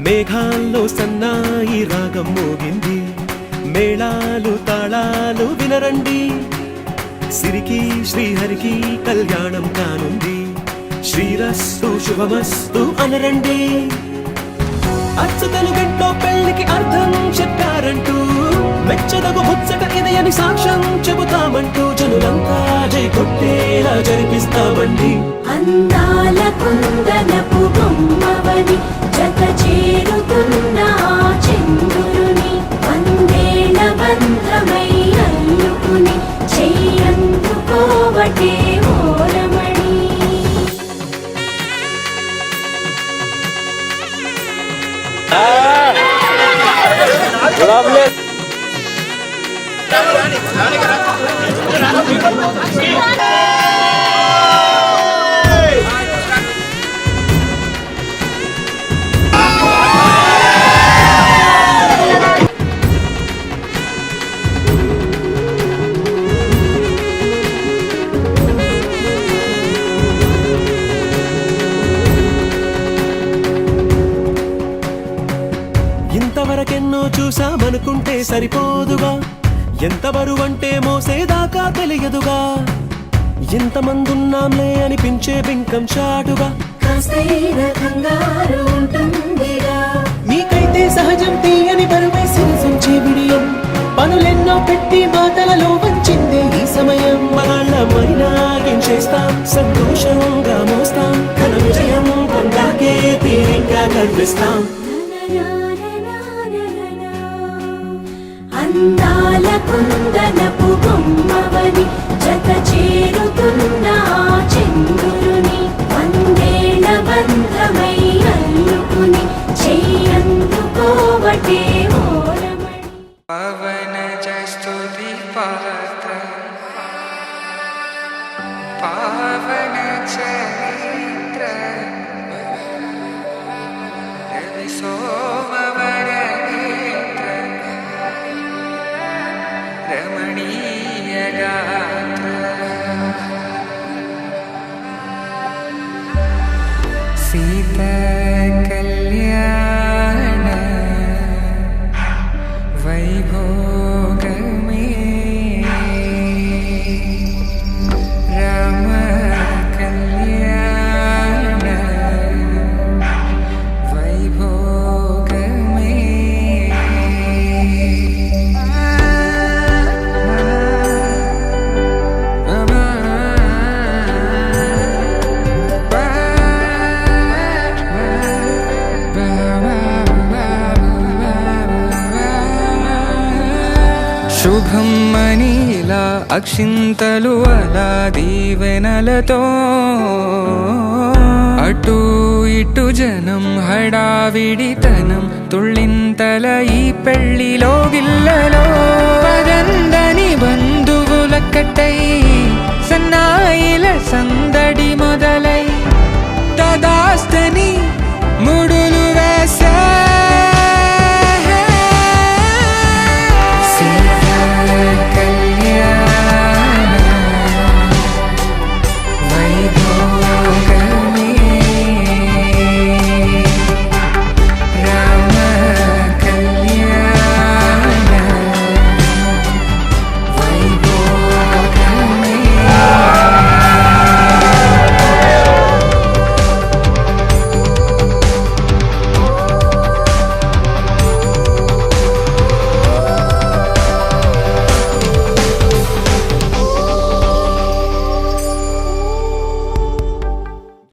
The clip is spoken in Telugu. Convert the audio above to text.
మేఘాల్లో సన్నాయి రాగం మోగింది, మేళాలు తాళాలు వినరండి. సిరికి శ్రీహరికి కళ్యాణం కానుంది, శ్రీరస్తు శుభమస్తు అనరండి. అచ్చతలు గంటో పెళ్లికి అర్థం చెప్పారంటూ, మెచ్చదగు ముచ్చట ఇది అని సాక్ష్యం చెబుతామంటూ, జనులంతా జై కొట్టేలా జరిపిస్తామండి. అందాల కుందనపు బొమ్మవని జత చేరుతున్న చంద్రుని, వందేళ్ల బంధమై అల్లుకుని చెయ్యందుకోవటే ఓరమణి. ఇంతవరకెన్నో చూసామనుకుంటే సరిపోదుగా, ఎంత బరువంటే మోసేదాకా తెలియదుగా. ఎంతమందున్నాంలే అనిపించే బింకం చాటుగా, మీకైతే సహజం తీయని బరువే సిరిసంచే బిడియం. పనులెన్నో పెట్టి మాటలలో వంచిందే ఈ సమయం. మనాళ్ళమైనా ఏం చేస్తాం, సంతోషంగా మోస్తాం, ఘన విజయం పొందాకే తీరిగ్గా కనిపిస్తాం. అందాల కుందనపు బొమ్మవని జత చేరుతున్న చంద్రుని, వందేళ్ల బంధమై అల్లుకుని చెయ్యందుకోవటే ఓరమణి. పవన జస్తుతి పాత్ర పావన చరిత్ర రవి సోమవర రమణీయ గాత్ర సీతా కళ్యాణ వైభోగమే రామ కళ్యాణ వైభోగమే. శుభం మనీలా అక్షింతలు అలా దీవెనలతో, అటు ఇటు జనం హడావిడితనం, తుళ్ళింతల ఈ పెళ్లిలో గిల్లలో. పదందని బంధువులక్కటై సన్నాయిల సందడి మొదలై, తదాస్తని ముడు